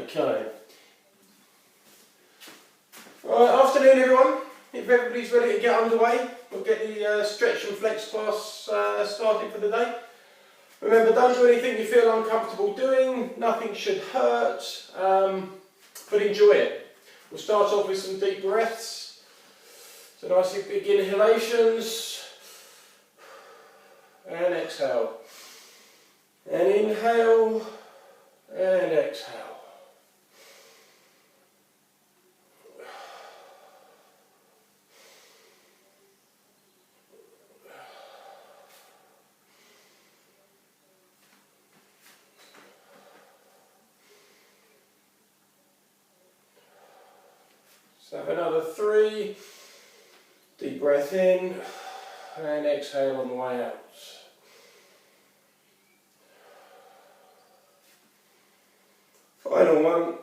Okay. Right, afternoon everyone. If everybody's ready to get underway, we'll get the stretch and flex class started for the day. Remember, don't do anything you feel uncomfortable doing, nothing should hurt, but enjoy it. We'll start off with some deep breaths. So nice big inhalations, and exhale. And inhale, and exhale. So have another 3, deep breath in, and exhale on the way out. Final one.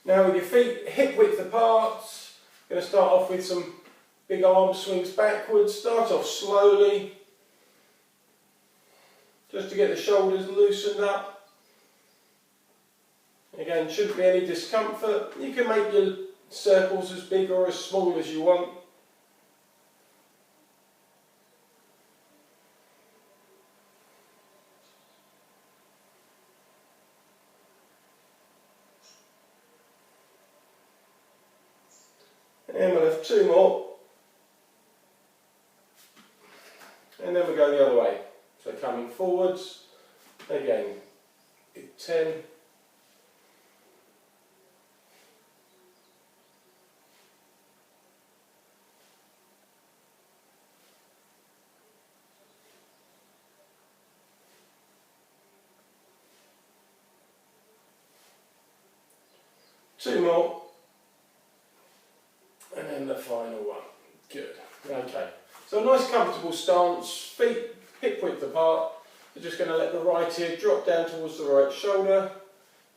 Now with your feet hip width apart, I'm going to start off with some big arm swings backwards. Start off slowly, just to get the shoulders loosened up. Again, shouldn't be any discomfort. You can make your circles as big or as small as you want. And we'll have 2 more. And then we'll go the other way. So coming forwards, again, 10. Two more, and then the final one. Good. Okay. So a nice comfortable stance, feet hip width apart. We're just going to let the right ear drop down towards the right shoulder.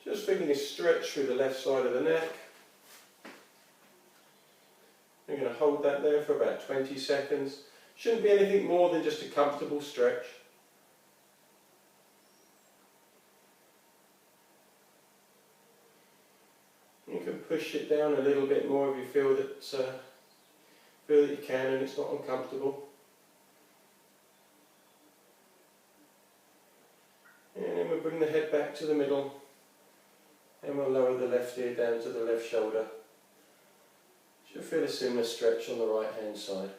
Just feeling this stretch through the left side of the neck. We're going to hold that there for about 20 seconds. Shouldn't be anything more than just a comfortable stretch. You can push it down a little bit more if you feel that you can and it's not uncomfortable. And then we'll bring the head back to the middle and we'll lower the left ear down to the left shoulder. You'll feel a similar stretch on the right hand side.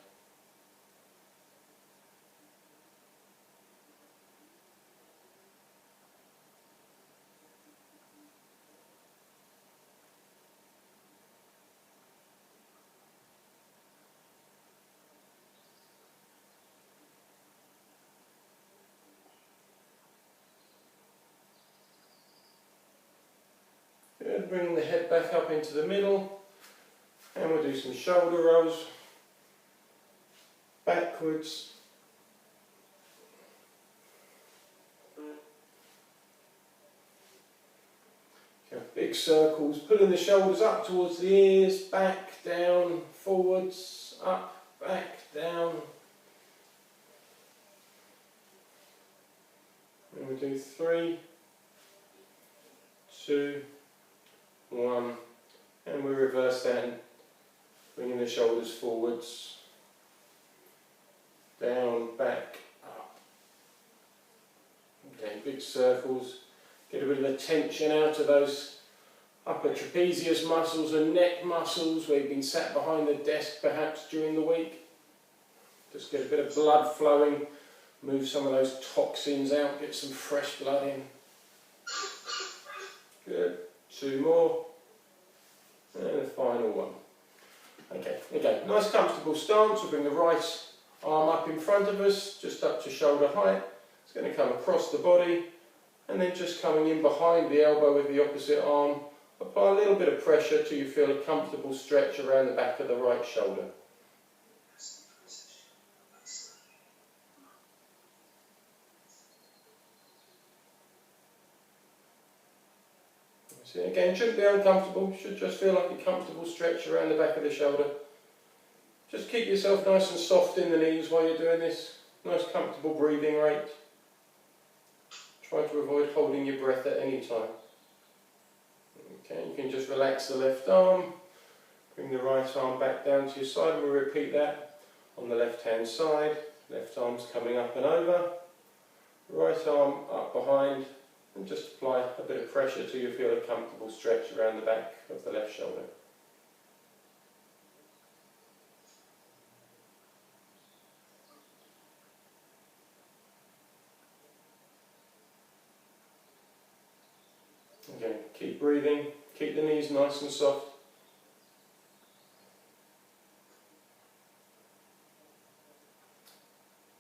Good, bring the head back up into the middle and we'll do some shoulder rolls, backwards, big circles, pulling the shoulders up towards the ears, back, down, forwards, up, back, down. And we'll do 3, 2, 1, and we reverse that and bringing the shoulders forwards, down, back, up. Okay, big circles. Get a bit of the tension out of those upper trapezius muscles and neck muscles where you've been sat behind the desk perhaps during the week. Just get a bit of blood flowing, move some of those toxins out, get some fresh blood in. Good. 2 more. And the final one. Okay, again, nice comfortable stance. We'll bring the right arm up in front of us, just up to shoulder height. It's going to come across the body and then just coming in behind the elbow with the opposite arm. Apply a little bit of pressure till you feel a comfortable stretch around the back of the right shoulder. So again, shouldn't be uncomfortable, should just feel like a comfortable stretch around the back of the shoulder. Just keep yourself nice and soft in the knees while you're doing this. Nice comfortable breathing rate. Try to avoid holding your breath at any time. Okay, you can just relax the left arm, bring the right arm back down to your side, and we'll repeat that on the left hand side. Left arm's coming up and over, right arm up behind, and just apply a bit of pressure till you feel a comfortable stretch around the back of the left shoulder. Again, keep breathing, keep the knees nice and soft.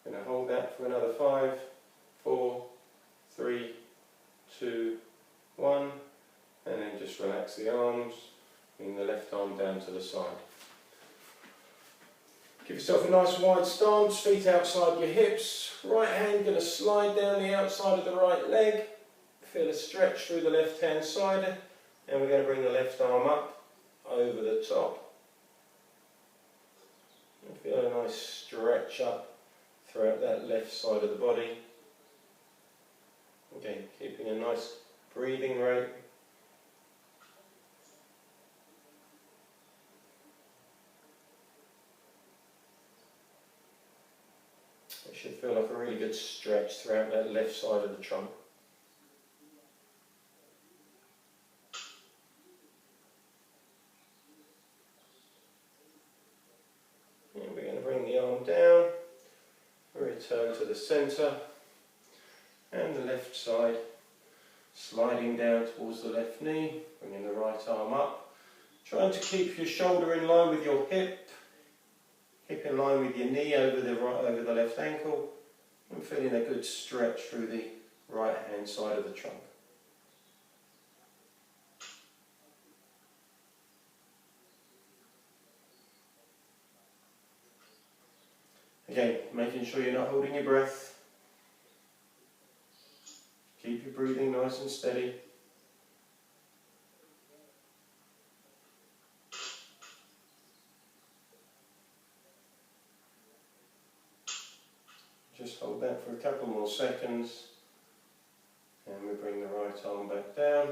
Going to hold that for another 5, 4, 3, 2, 1, and then just relax the arms, bring the left arm down to the side. Give yourself a nice wide stance, feet outside your hips, right hand going to slide down the outside of the right leg, feel a stretch through the left hand side, and we're going to bring the left arm up over the top. And feel a nice stretch up throughout that left side of the body. Again, keeping a nice breathing rate. It should feel like a really good stretch throughout that left side of the trunk. And we're going to bring the arm down, return to the centre, and the left side sliding down towards the left knee, bringing the right arm up, trying to keep your shoulder in line with your hip, hip in line with your knee over the left ankle, and feeling a good stretch through the right hand side of the trunk. Again, making sure you're not holding your breath. Keep your breathing nice and steady. Just hold that for a couple more seconds, and we bring the right arm back down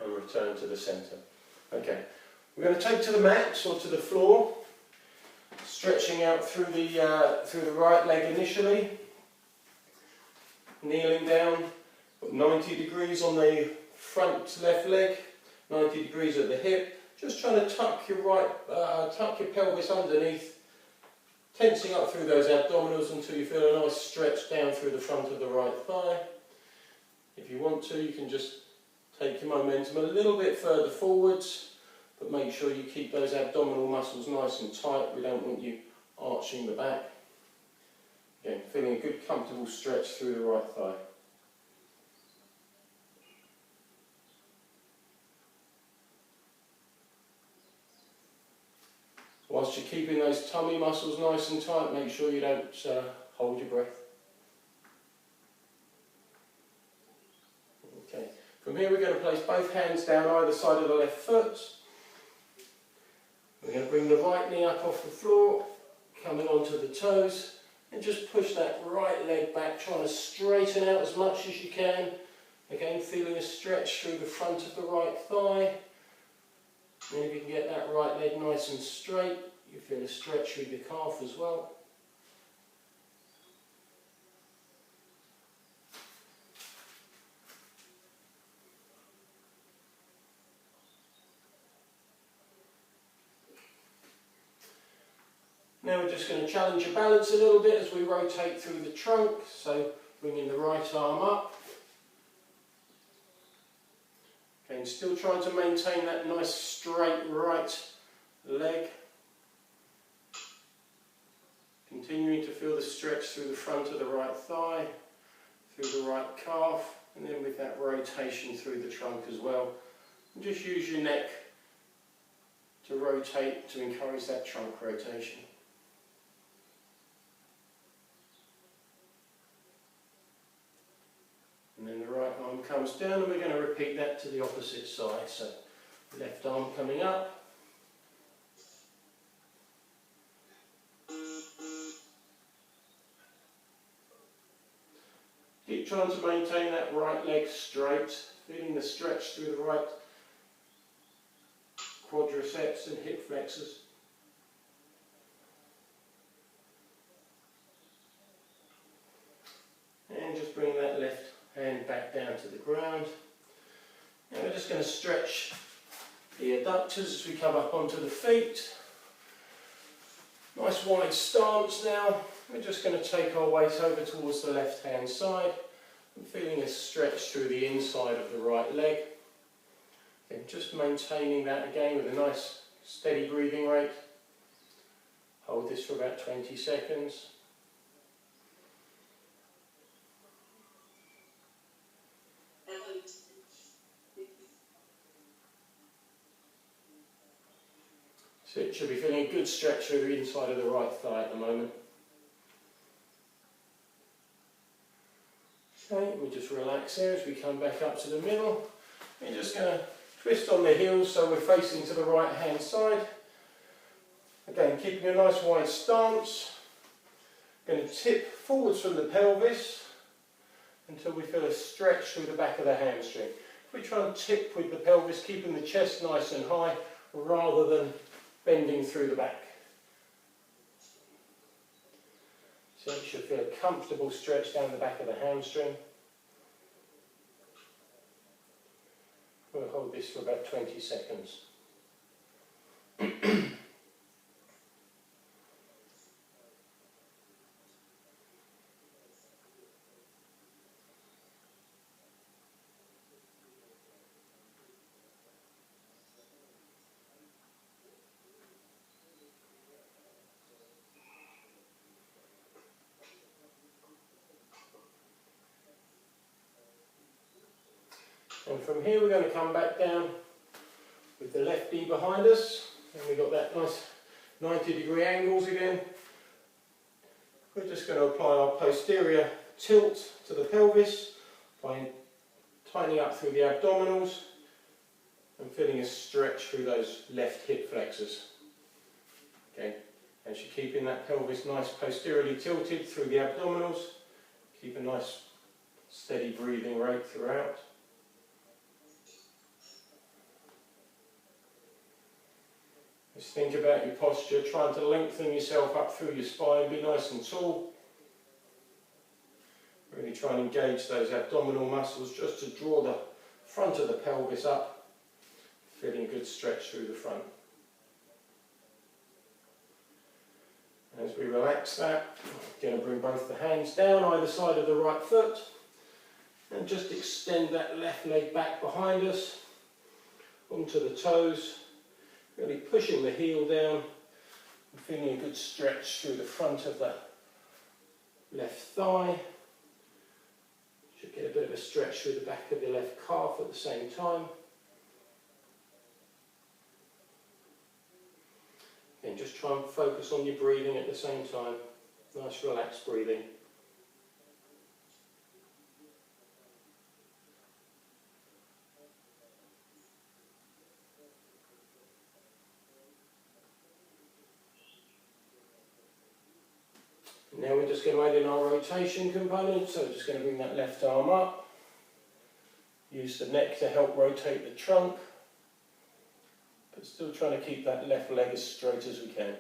and return to the centre. Okay, we're going to take to the mat or to the floor, stretching out through the right leg initially, kneeling down, put 90 degrees on the front left leg, 90 degrees at the hip, just trying to tuck your pelvis underneath, tensing up through those abdominals until you feel a nice stretch down through the front of the right thigh. If you want to, you can just take your momentum a little bit further forwards, but make sure you keep those abdominal muscles nice and tight. We don't want you arching the back. Again, feeling a good comfortable stretch through the right thigh. Whilst you're keeping those tummy muscles nice and tight, make sure you don't hold your breath. Okay. From here we're going to place both hands down either side of the left foot. We're going to bring the right knee up off the floor, coming onto the toes, and just push that right leg back, trying to straighten out as much as you can. Again, feeling a stretch through the front of the right thigh. And if you can get that right leg nice and straight, you feel a stretch through the calf as well. Now we're just going to challenge your balance a little bit as we rotate through the trunk. So bringing the right arm up. Again, still trying to maintain that nice straight right leg. Continuing to feel the stretch through the front of the right thigh, through the right calf, and then with that rotation through the trunk as well. And just use your neck to rotate, to encourage that trunk rotation. And then the right arm comes down, and we're going to repeat that to the opposite side. So left arm coming up. Keep trying to maintain that right leg straight, feeling the stretch through the right quadriceps and hip flexors. And just bring that left hand back down to the ground. And we're just going to stretch the adductors as we come up onto the feet. Nice wide stance now. We're just going to take our weight over towards the left hand side and feeling a stretch through the inside of the right leg. And just maintaining that again with a nice steady breathing rate. Hold this for about 20 seconds. So it should be feeling a good stretch through the inside of the right thigh at the moment. Okay, we just relax there as we come back up to the middle. We're just going to twist on the heels so we're facing to the right hand side. Again, keeping a nice wide stance. Going to tip forwards from the pelvis until we feel a stretch through the back of the hamstring. If we try and tip with the pelvis, keeping the chest nice and high rather than bending through the back. So you should feel a comfortable stretch down the back of the hamstring. We'll hold this for about 20 seconds. And from here we're going to come back down with the left knee behind us, and we've got that nice 90-degree angles again. We're just going to apply our posterior tilt to the pelvis by tightening up through the abdominals and feeling a stretch through those left hip flexors. Okay, as you're keeping that pelvis nice posteriorly tilted through the abdominals, keep a nice steady breathing rate throughout. Just think about your posture, trying to lengthen yourself up through your spine, be nice and tall. Really try and engage those abdominal muscles just to draw the front of the pelvis up, feeling a good stretch through the front. As we relax that, we're going to bring both the hands down either side of the right foot and just extend that left leg back behind us onto the toes. Really pushing the heel down and feeling a good stretch through the front of the left thigh. Should get a bit of a stretch through the back of the left calf at the same time. And just try and focus on your breathing at the same time. Nice relaxed breathing. Now we're just going to add in our rotation component, so just going to bring that left arm up, use the neck to help rotate the trunk, but still trying to keep that left leg as straight as we can.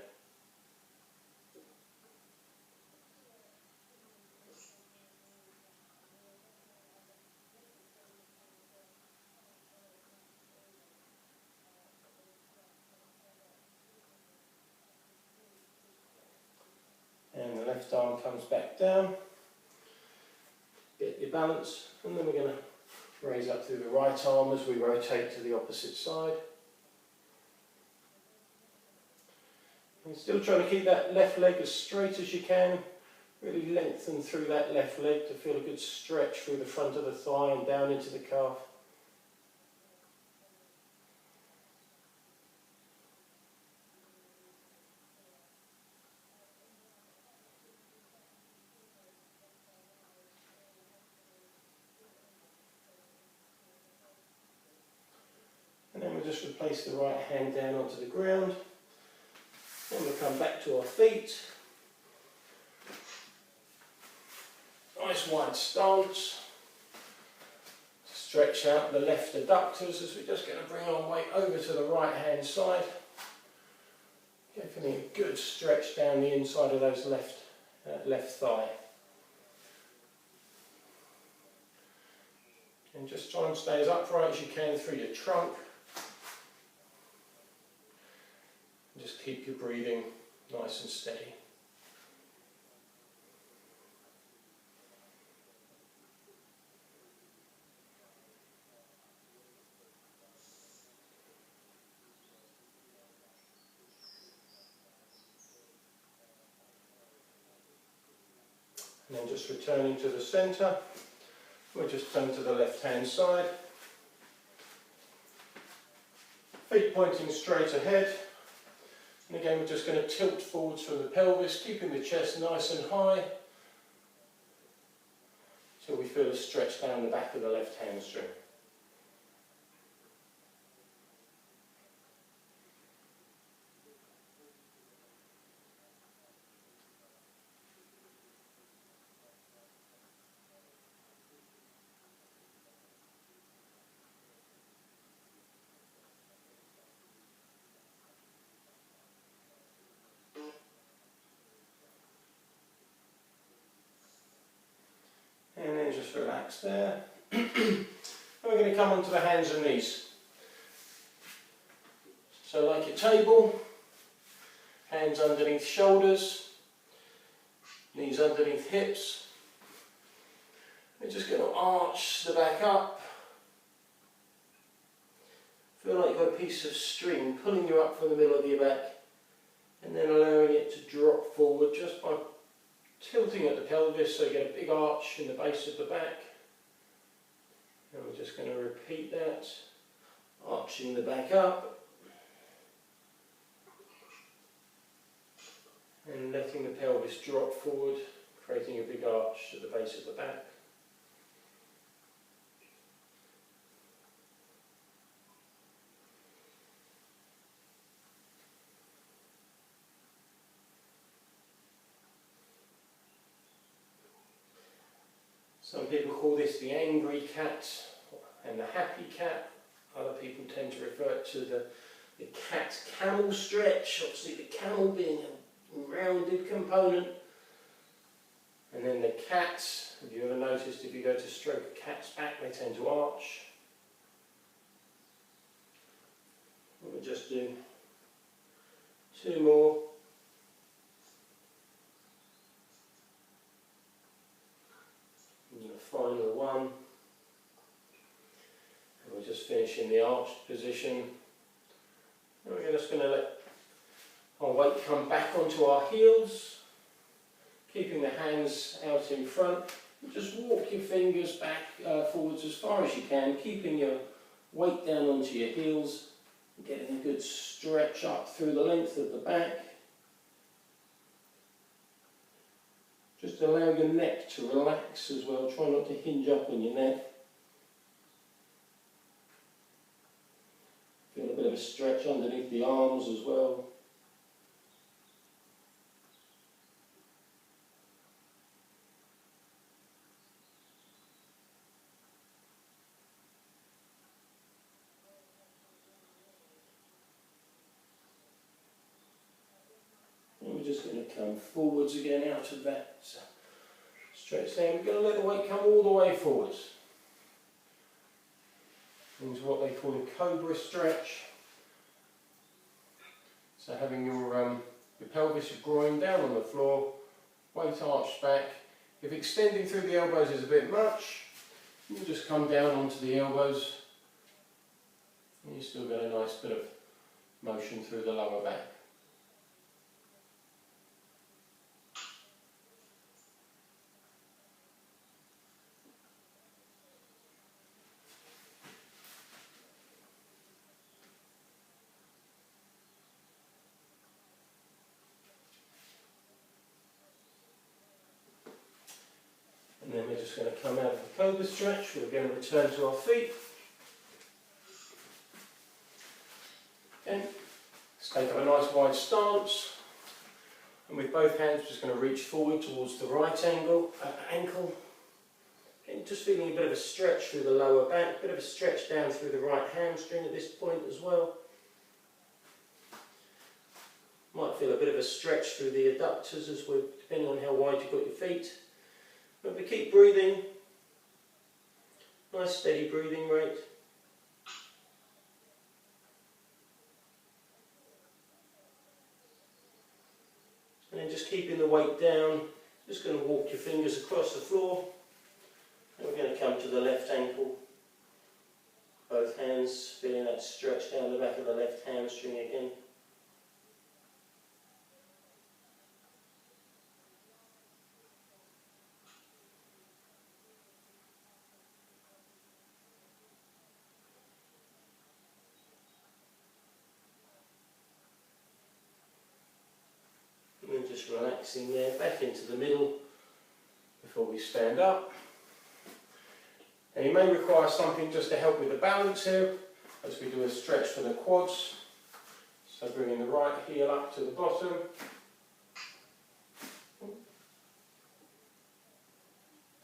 And the left arm comes back down, get your balance, and then we're going to raise up through the right arm as we rotate to the opposite side. And still trying to keep that left leg as straight as you can, really lengthen through that left leg to feel a good stretch through the front of the thigh and down into the calf. And then we'll just replace the right hand down onto the ground. Then we'll come back to our feet. Nice nice wide stance. Stretch out the left adductors as we're just going to bring our weight over to the right hand side. Giving a good stretch down the inside of those left thigh. And just try and stay as upright as you can through your trunk. And just keep your breathing nice and steady. And then just returning to the centre, we'll just turn to the left hand side. Feet pointing straight ahead. And again we're just going to tilt forwards from the pelvis, keeping the chest nice and high, till we feel a stretch down the back of the left hamstring. And then just relax there. And we're going to come onto the hands and knees. So like your table, hands underneath shoulders, knees underneath hips. We're just going to arch the back up. Feel like you've got a piece of string pulling you up from the middle of your back, and then allowing it to drop forward just by tilting at the pelvis, so you get a big arch in the base of the back. And we're just going to repeat that, arching the back up and letting the pelvis drop forward, creating a big arch at the base of the back. Some people call this the angry cat and the happy cat. Other people tend to refer to the cat-camel stretch, obviously the camel being a rounded component. And then the cat, have you ever noticed if you go to stroke a cat's back, they tend to arch. We'll just do 2 more. Final one, and we're just finishing the arched position. And we're just going to let our weight come back onto our heels, keeping the hands out in front. And just walk your fingers back forwards as far as you can, keeping your weight down onto your heels, getting a good stretch up through the length of the back. Just allow your neck to relax as well. Try not to hinge up on your neck. Feel a bit of a stretch underneath the arms as well. And we're just going to come forwards again out of that stretch there. We're going to let the weight come all the way forwards into what they call a cobra stretch. So having your pelvis, your groin down on the floor, weight arched back. If extending through the elbows is a bit much, you just come down onto the elbows and you still get a nice bit of motion through the lower back. And then we're just going to come out of the cobra stretch. We're going to return to our feet. Okay. Let's take up a nice wide stance. And with both hands, just going to reach forward towards the right ankle. just feeling a bit of a stretch through the lower back, a bit of a stretch down through the right hamstring at this point as well. Might feel a bit of a stretch through the adductors as well, depending on how wide you've got your feet. But keep breathing. Nice steady breathing rate. And then just keeping the weight down. Just going to walk your fingers across the floor. And we're going to come to the left ankle. Both hands, feeling that stretch down the back of the left hamstring again. And then just relaxing there, back into the middle before we stand up. And you may require something just to help with the balance here as we do a stretch for the quads. So bringing the right heel up to the bottom.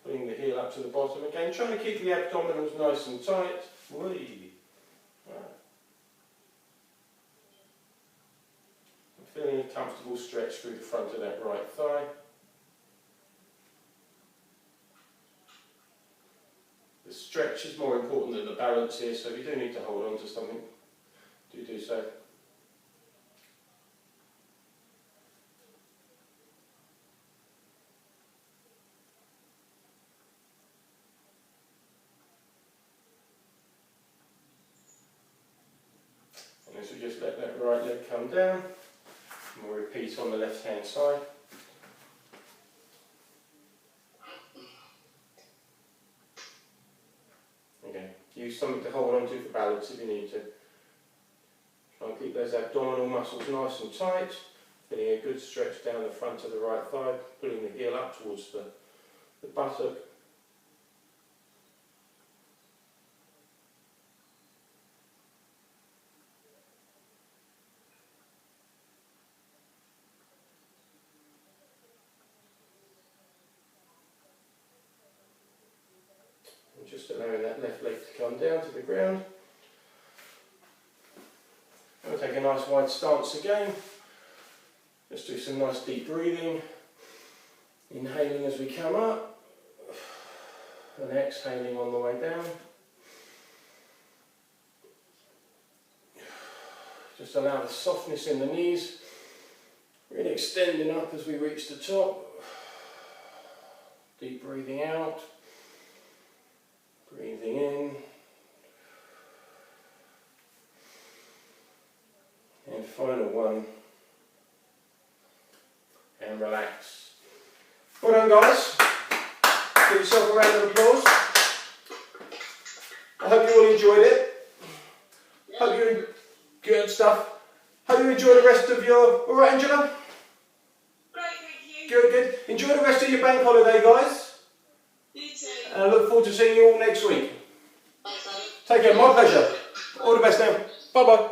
Putting the heel up to the bottom again, trying to keep the abdominals nice and tight. Whee. Right. I'm feeling a comfortable stretch through the front of that right thigh. The stretch is more important than the balance here, so if you do need to hold on to something, do so. And as we just let that right leg come down, and we'll repeat on the left hand side. Use something to hold on to for balance if you need to. Try and keep those abdominal muscles nice and tight. Getting a good stretch down the front of the right thigh, pulling the heel up towards the buttock. Just allowing that left leg to come down to the ground. And we'll take a nice wide stance again. Just do some nice deep breathing. Inhaling as we come up. And exhaling on the way down. Just allow the softness in the knees. Really extending up as we reach the top. Deep breathing out. Breathing in, and final one, and relax. Well done guys, give yourself a round of applause. I hope you all enjoyed it. Hope you good stuff. Hope you enjoy the rest of your, alright Angela? Great, thank you. Good. Enjoy the rest of your bank holiday guys. You too. And I look forward to seeing you all next week. Take care, my pleasure. All the best now. Bye bye.